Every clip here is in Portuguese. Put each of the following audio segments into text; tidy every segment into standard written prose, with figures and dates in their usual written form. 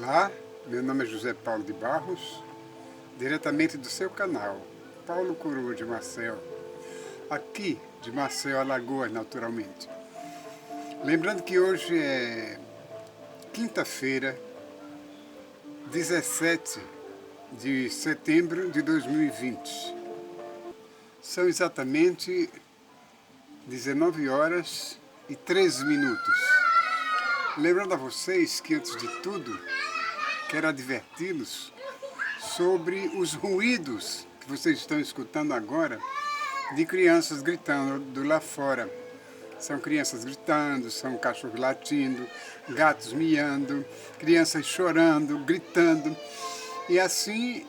Olá, meu nome é José Paulo de Barros, diretamente do seu canal, Paulo Coroa de Maceió, aqui de Maceió, Alagoas, naturalmente. Lembrando que hoje é quinta-feira, 17 de setembro de 2020. São exatamente 19 horas e 13 minutos. Lembrando a vocês que, antes de tudo, quero adverti-los sobre os ruídos que vocês estão escutando agora de crianças gritando do lá fora. São crianças gritando, são cachorros latindo, gatos miando, crianças chorando, gritando. E assim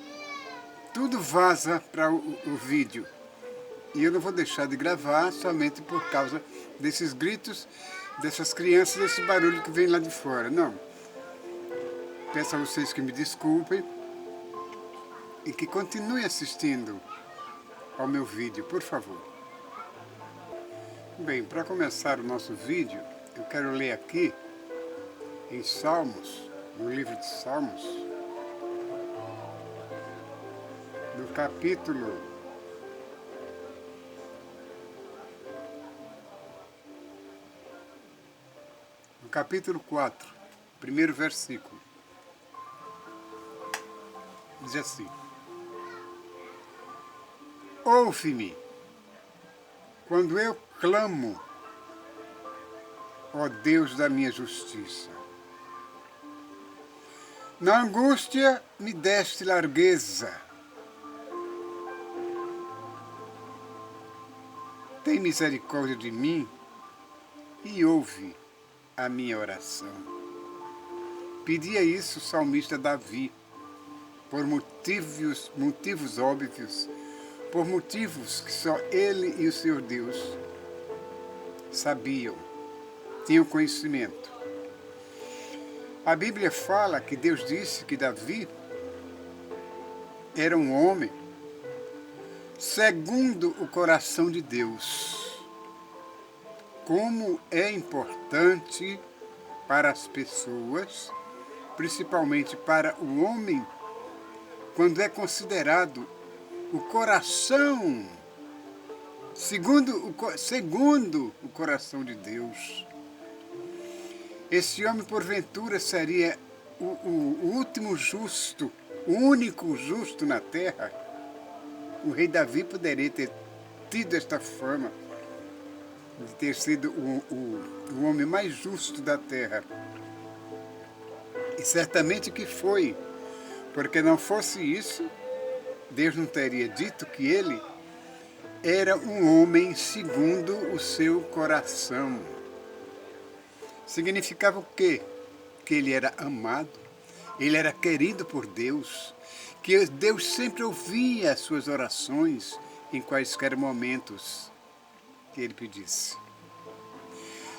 tudo vaza para o vídeo. E eu não vou deixar de gravar somente por causa desses gritos, dessas crianças, desse barulho que vem lá de fora. Não. Peço a vocês que me desculpem e que continuem assistindo ao meu vídeo, por favor. Bem, para começar o nosso vídeo, eu quero ler aqui em Salmos, no livro de Salmos, no capítulo 4, primeiro versículo. Diz assim: ouve-me quando eu clamo, ó Deus da minha justiça. Na angústia me deste largueza. Tem misericórdia de mim e ouve a minha oração. Pedia isso o salmista Davi, por motivos óbvios, por motivos que só ele e o Senhor Deus sabiam, tinham conhecimento. A Bíblia fala que Deus disse que Davi era um homem segundo o coração de Deus. Como é importante para as pessoas, principalmente para o homem, quando é considerado o coração, segundo o coração de Deus. Esse homem, porventura, seria o último justo, o único justo na terra. O rei Davi poderia ter tido esta fama de ter sido o homem mais justo da terra. E certamente que foi, porque não fosse isso, Deus não teria dito que ele era um homem segundo o seu coração. Significava o quê? Que ele era amado, ele era querido por Deus, que Deus sempre ouvia as suas orações em quaisquer momentos que ele pedisse.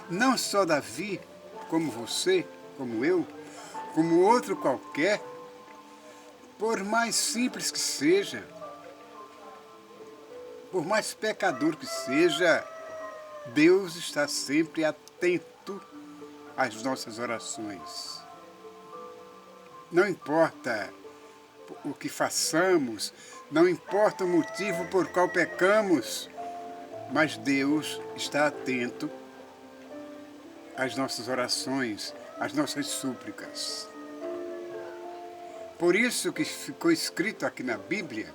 Não só Davi, como você, como eu, como outro qualquer, por mais simples que seja, por mais pecador que seja, Deus está sempre atento às nossas orações. Não importa o que façamos, não importa o motivo por qual pecamos, mas Deus está atento às nossas orações, às nossas súplicas. Por isso que ficou escrito aqui na Bíblia,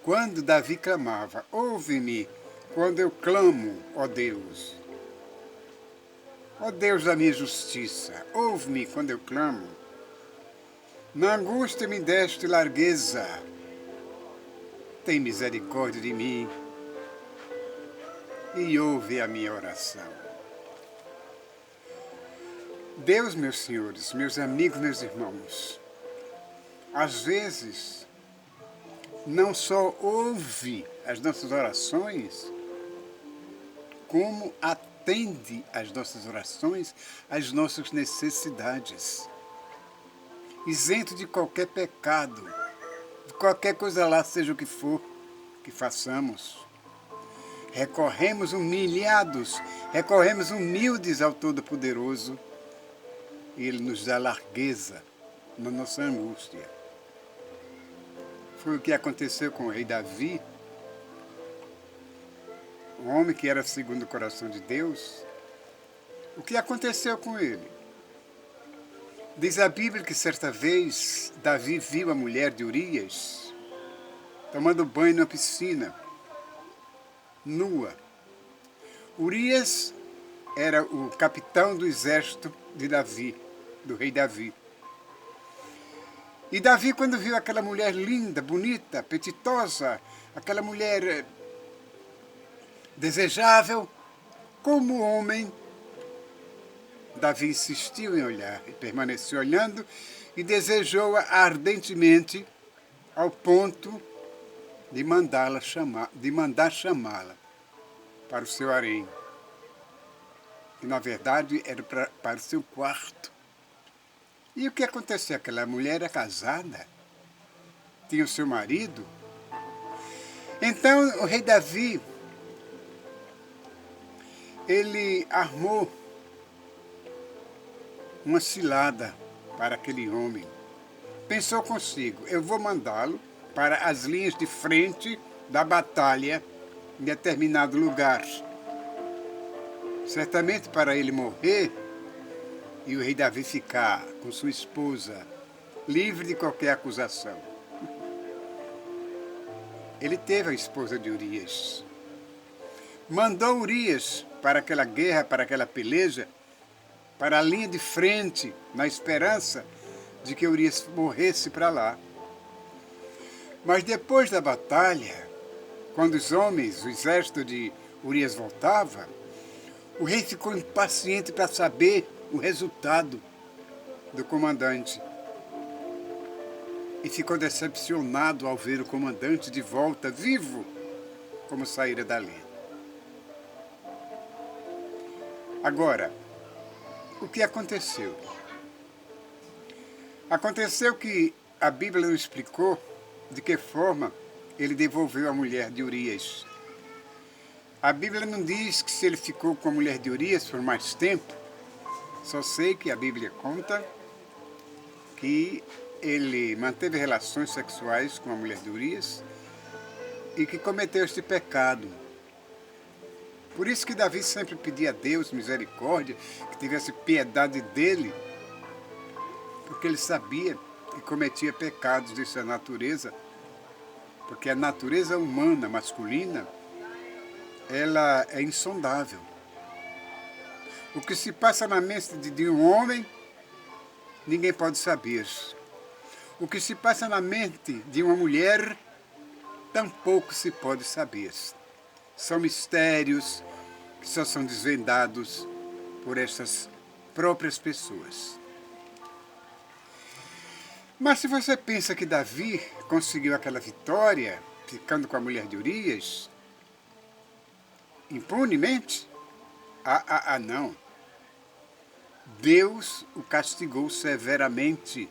quando Davi clamava, ouve-me quando eu clamo, ó Deus. Ó Deus da minha justiça, ouve-me quando eu clamo. Na angústia me deste largueza. Tem misericórdia de mim e ouve a minha oração. Deus, meus senhores, meus amigos, meus irmãos, às vezes não só ouve as nossas orações, como atende às nossas orações, às nossas necessidades. Isento de qualquer pecado, de qualquer coisa lá, seja o que for que façamos. Recorremos humilhados, recorremos humildes ao Todo-Poderoso e Ele nos dá largueza na nossa angústia. Foi o que aconteceu com o rei Davi, um homem que era segundo o coração de Deus. O que aconteceu com ele? Diz a Bíblia que certa vez Davi viu a mulher de Urias tomando banho na piscina, nua. Urias era o capitão do exército de Davi, do rei Davi. E Davi, quando viu aquela mulher linda, bonita, apetitosa, aquela mulher desejável, como homem, Davi insistiu em olhar e permaneceu olhando e desejou-a ardentemente ao ponto de mandar chamá-la para o seu harém. E, na verdade, era para o seu quarto. E o que aconteceu? Aquela mulher era casada, tinha o seu marido. Então, o rei Davi, ele armou uma cilada para aquele homem. Pensou consigo, eu vou mandá-lo para as linhas de frente da batalha em determinado lugar. Certamente para ele morrer e o rei Davi ficar com sua esposa livre de qualquer acusação. Ele teve a esposa de Urias. Mandou Urias para aquela guerra, para aquela peleja, para a linha de frente, na esperança de que Urias morresse para lá. Mas depois da batalha, quando os homens, o exército de Urias voltava, o rei ficou impaciente para saber o resultado do comandante. E ficou decepcionado ao ver o comandante de volta, vivo, como saíra dali. Agora, o que aconteceu? Aconteceu que a Bíblia não explicou de que forma ele devolveu a mulher de Urias. A Bíblia não diz que se ele ficou com a mulher de Urias por mais tempo. Só sei que a Bíblia conta que ele manteve relações sexuais com a mulher de Urias e que cometeu este pecado. Por isso que Davi sempre pedia a Deus misericórdia, que tivesse piedade dele, porque ele sabia que cometia pecados de sua natureza, porque a natureza humana, masculina, ela é insondável. O que se passa na mente de um homem, ninguém pode saber. O que se passa na mente de uma mulher, tampouco se pode saber. São mistérios que só são desvendados por essas próprias pessoas. Mas se você pensa que Davi conseguiu aquela vitória, ficando com a mulher de Urias, impunemente, não. Deus o castigou severamente,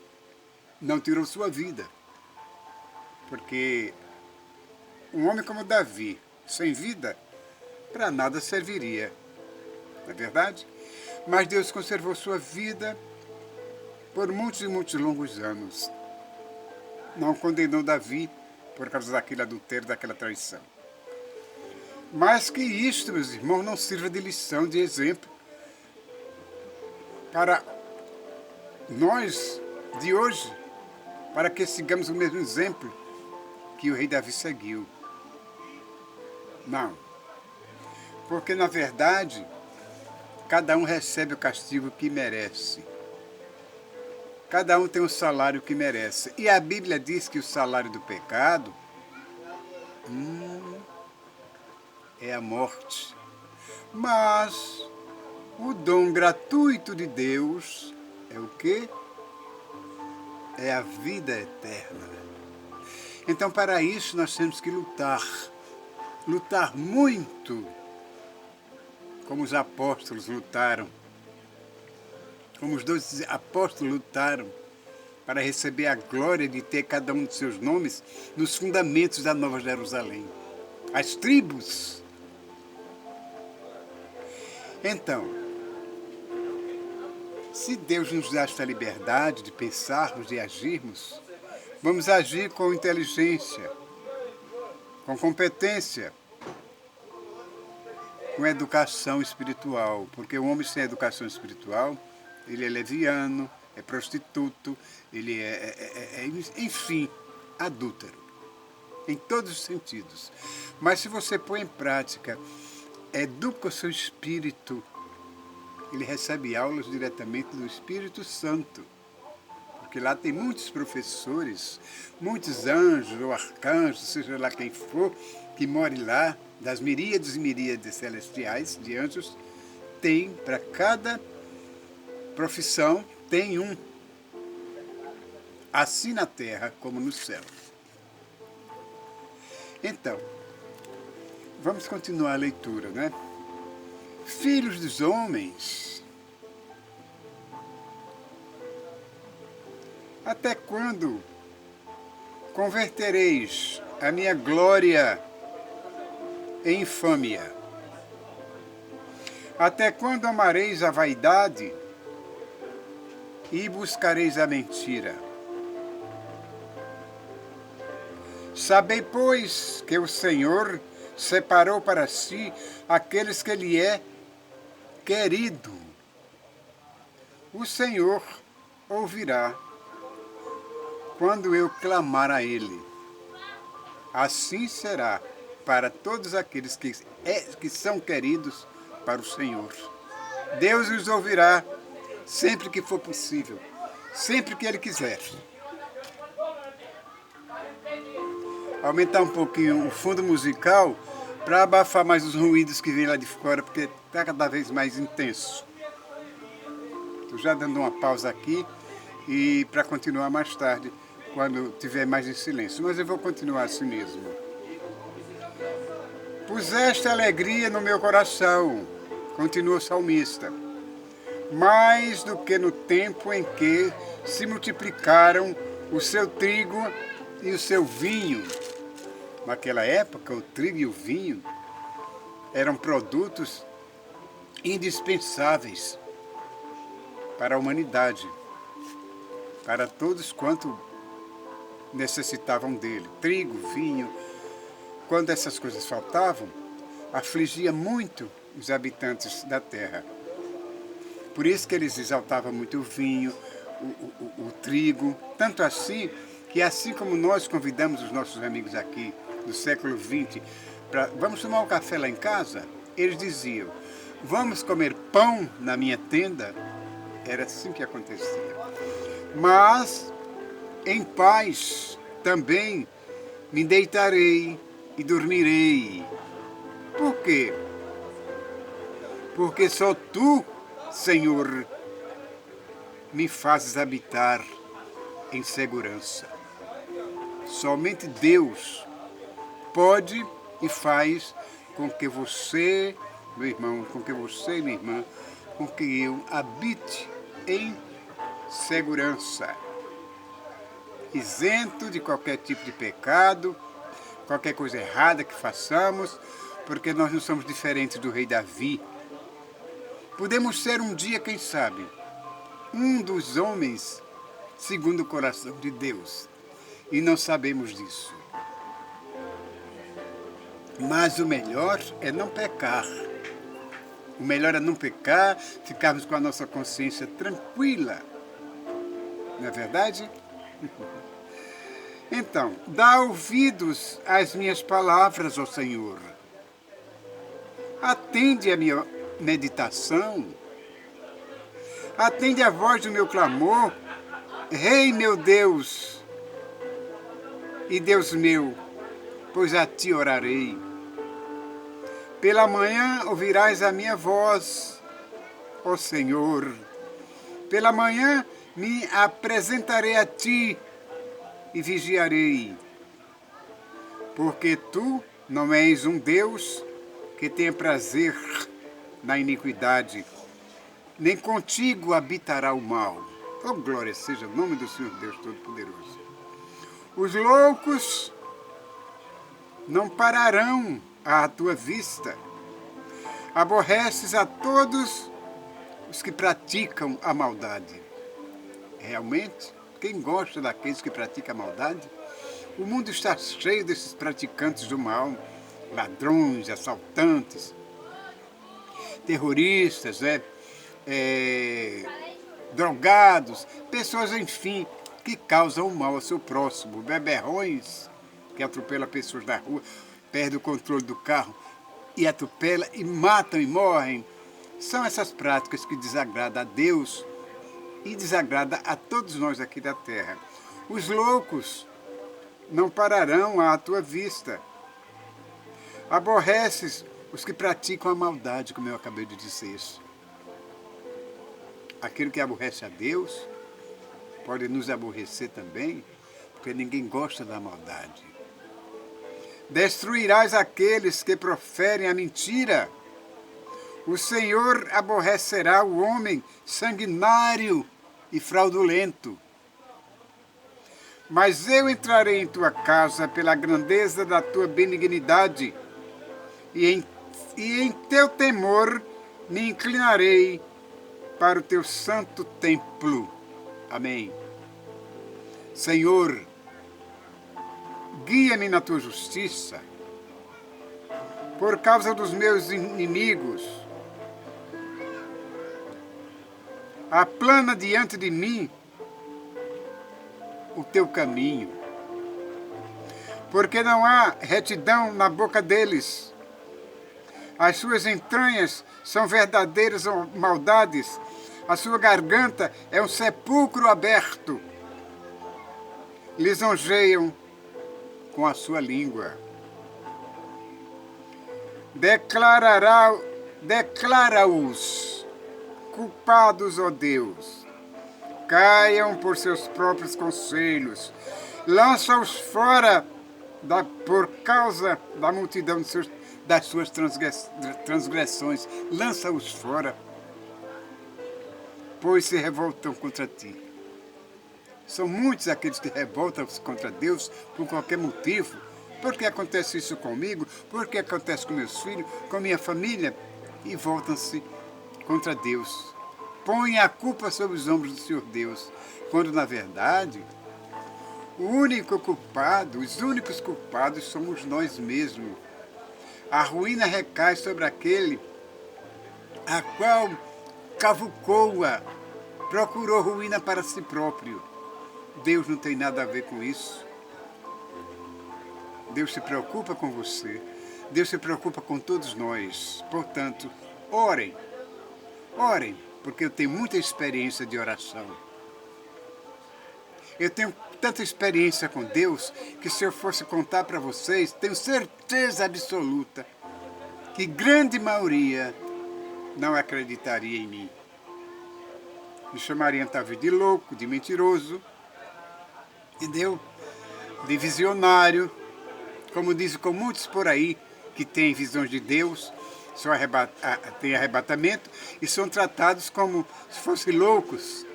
não tirou sua vida. Porque um homem como Davi, sem vida, para nada serviria. Não é verdade? Mas Deus conservou sua vida por muitos e muitos longos anos. Não condenou Davi por causa daquele adultério, daquela traição. Mas que isto, meus irmãos, não sirva de lição, de exemplo para nós de hoje, para que sigamos o mesmo exemplo que o rei Davi seguiu. Não. Porque, na verdade, cada um recebe o castigo que merece. Cada um tem o salário que merece. E a Bíblia diz que o salário do pecado é a morte. Mas o dom gratuito de Deus é o quê? É a vida eterna. Então, para isso, nós temos que lutar. Lutar muito, como os apóstolos lutaram. Como os 12 apóstolos lutaram para receber a glória de ter cada um de seus nomes nos fundamentos da Nova Jerusalém. As tribos. Então, Se Deus nos dá esta liberdade de pensarmos, de agirmos, vamos agir com inteligência, com competência, com educação espiritual, porque o homem sem educação espiritual, ele é leviano, é prostituto, ele enfim, adúltero, em todos os sentidos. Mas se você põe em prática, educa o seu espírito, ele recebe aulas diretamente do Espírito Santo, porque lá tem muitos professores, muitos anjos ou arcanjos, seja lá quem for, que more lá, das miríades e miríades celestiais de anjos, tem para cada profissão, tem um, assim na terra como no céu. Então, vamos continuar a leitura, né? Filhos dos homens, até quando convertereis a minha glória em infâmia? Até quando amareis a vaidade e buscareis a mentira? Sabei, pois, que o Senhor separou para si aqueles que lhe é querido. O Senhor ouvirá quando eu clamar a Ele. Assim será para todos aqueles que são queridos para o Senhor. Deus os ouvirá sempre que for possível, sempre que Ele quiser. Aumentar um pouquinho o fundo musical para abafar mais os ruídos que vêm lá de fora, porque está cada vez mais intenso. Estou já dando uma pausa aqui e para continuar mais tarde, quando tiver mais em silêncio. Mas eu vou continuar assim mesmo. Puseste alegria no meu coração, continua o salmista, mais do que no tempo em que se multiplicaram o seu trigo e o seu vinho. Naquela época, o trigo e o vinho eram produtos indispensáveis para a humanidade, para todos quanto necessitavam dele. Trigo, vinho. Quando essas coisas faltavam, afligia muito os habitantes da terra. Por isso que eles exaltavam muito o vinho, o trigo, tanto assim que assim como nós convidamos os nossos amigos aqui do século XX para vamos tomar um café lá em casa, eles diziam, vamos comer pão na minha tenda. Era assim que acontecia. Mas em paz também me deitarei e dormirei. Por quê? Porque só tu, Senhor, me fazes habitar em segurança. Somente Deus pode e faz com que você, meu irmão, com que você, minha irmã, com que eu habite em segurança, isento de qualquer tipo de pecado, qualquer coisa errada que façamos, porque nós não somos diferentes do rei Davi. Podemos ser um dia, quem sabe, um dos homens segundo o coração de Deus, e não sabemos disso. Mas o melhor é não pecar. O melhor é não pecar, ficarmos com a nossa consciência tranquila. Não é verdade? Então, dá ouvidos às minhas palavras, ó Senhor. Atende a minha meditação. Atende a voz do meu clamor. Rei meu Deus e Deus meu, pois a ti orarei. Pela manhã ouvirás a minha voz, ó Senhor. Pela manhã me apresentarei a ti e vigiarei. Porque tu não és um Deus que tenha prazer na iniquidade, nem contigo habitará o mal. Oh, glória seja o nome do Senhor Deus Todo-Poderoso. Os loucos não pararão à tua vista. Aborreces a todos os que praticam a maldade. Realmente, quem gosta daqueles que praticam a maldade? O mundo está cheio desses praticantes do mal, ladrões, assaltantes, terroristas, drogados, pessoas, enfim, que causam o mal ao seu próximo, beberrões que atropelam pessoas na rua, perdem o controle do carro e atropelam e matam e morrem. São essas práticas que desagradam a Deus e desagradam a todos nós aqui da terra. Os loucos não pararão à tua vista. Aborreces os que praticam a maldade, como eu acabei de dizer. Aquele que aborrece a Deus pode nos aborrecer também, porque ninguém gosta da maldade. Destruirás aqueles que proferem a mentira. O Senhor aborrecerá o homem sanguinário e fraudulento. Mas eu entrarei em tua casa pela grandeza da tua benignidade, e em teu temor me inclinarei para o teu santo templo. Amém. Senhor, guia-me na tua justiça, por causa dos meus inimigos. Aplana diante de mim o teu caminho, porque não há retidão na boca deles. As suas entranhas são verdadeiras maldades, a sua garganta é um sepulcro aberto. Lisonjeiam com a sua língua. Declara-os culpados, ó Deus. Caiam por seus próprios conselhos. Lança-os fora por causa da multidão das suas transgressões. Lança-os fora, pois se revoltam contra ti. São muitos aqueles que revoltam-se contra Deus por qualquer motivo. Por que acontece isso comigo? Por que acontece com meus filhos, com minha família? E voltam-se contra Deus. Põe a culpa sobre os ombros do Senhor Deus, quando na verdade os únicos culpados somos nós mesmos. A ruína recai sobre aquele a qual cavucou-a, procurou ruína para si próprio. Deus não tem nada a ver com isso. Deus se preocupa com você. Deus se preocupa com todos nós. Portanto, orem. Orem, porque eu tenho muita experiência de oração. Eu tenho tanta experiência com Deus que se eu fosse contar para vocês, tenho certeza absoluta que grande maioria não acreditaria em mim. Me chamariam talvez de louco, de mentiroso, entendeu? De visionário, como dizem com muitos por aí que têm visões de Deus, têm arrebatamento e são tratados como se fossem loucos.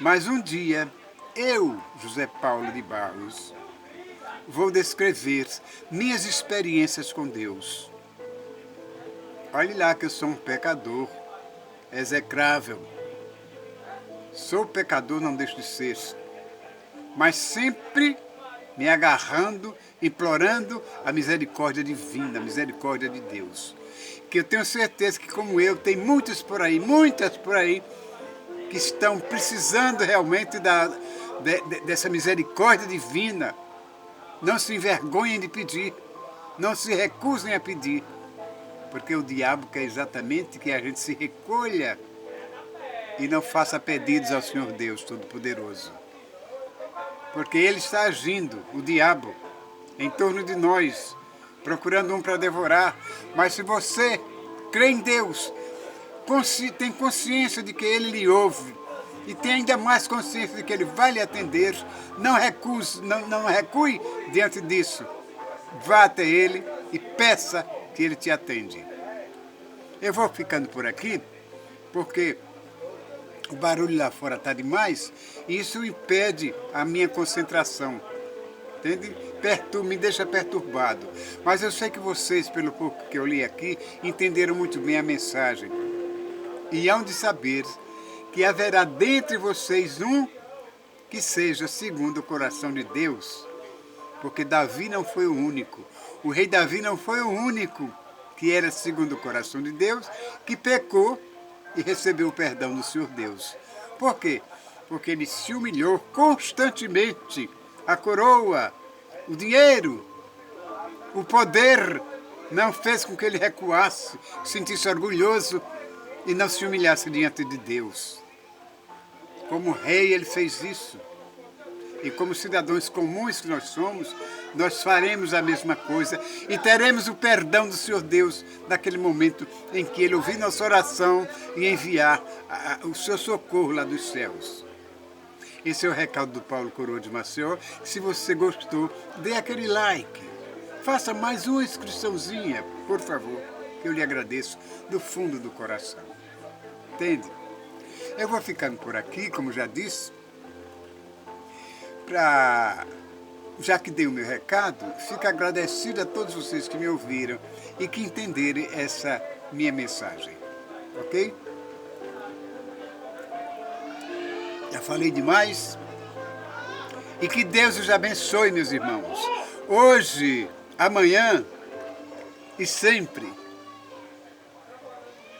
Mas um dia, eu, José Paulo de Barros, vou descrever minhas experiências com Deus. Olhe lá que eu sou um pecador, execrável. Sou pecador, não deixo de ser, mas sempre me agarrando, implorando a misericórdia divina, a misericórdia de Deus. Que eu tenho certeza que, como eu, tem muitas por aí, que estão precisando realmente dessa misericórdia divina. Não se envergonhem de pedir, não se recusem a pedir, porque o diabo quer exatamente que a gente se recolha e não faça pedidos ao Senhor Deus Todo-Poderoso. Porque ele está agindo, o diabo, em torno de nós, procurando um para devorar. Mas se você crê em Deus, tem consciência de que Ele lhe ouve, e tem ainda mais consciência de que Ele vai lhe atender, não recue diante disso. Vá até Ele e peça que Ele te atende. Eu vou ficando por aqui, porque o barulho lá fora está demais e isso impede a minha concentração. Entende? Me deixa perturbado. Mas eu sei que vocês, pelo pouco que eu li aqui, entenderam muito bem a mensagem. e hão de saber que haverá dentre vocês um que seja segundo o coração de Deus. Porque Davi não foi o único. O rei Davi não foi o único que era segundo o coração de Deus, que pecou e recebeu o perdão do Senhor Deus. Por quê? Porque ele se humilhou constantemente. A coroa, o dinheiro, o poder não fez com que ele recuasse, sentisse orgulhoso e não se humilhasse diante de Deus. Como rei ele fez isso. E como cidadãos comuns que nós somos, nós faremos a mesma coisa e teremos o perdão do Senhor Deus naquele momento em que Ele ouvir nossa oração e enviar o seu socorro lá dos céus. Esse é o recado do Paulo Coroa de Maceió. Se você gostou, dê aquele like. Faça mais uma inscriçãozinha, por favor, que eu lhe agradeço do fundo do coração. Entende? Eu vou ficando por aqui, como já disse, já que dei o meu recado, fico agradecido a todos vocês que me ouviram e que entenderem essa minha mensagem. Ok? Já falei demais? E que Deus os abençoe, meus irmãos. Hoje, amanhã e sempre.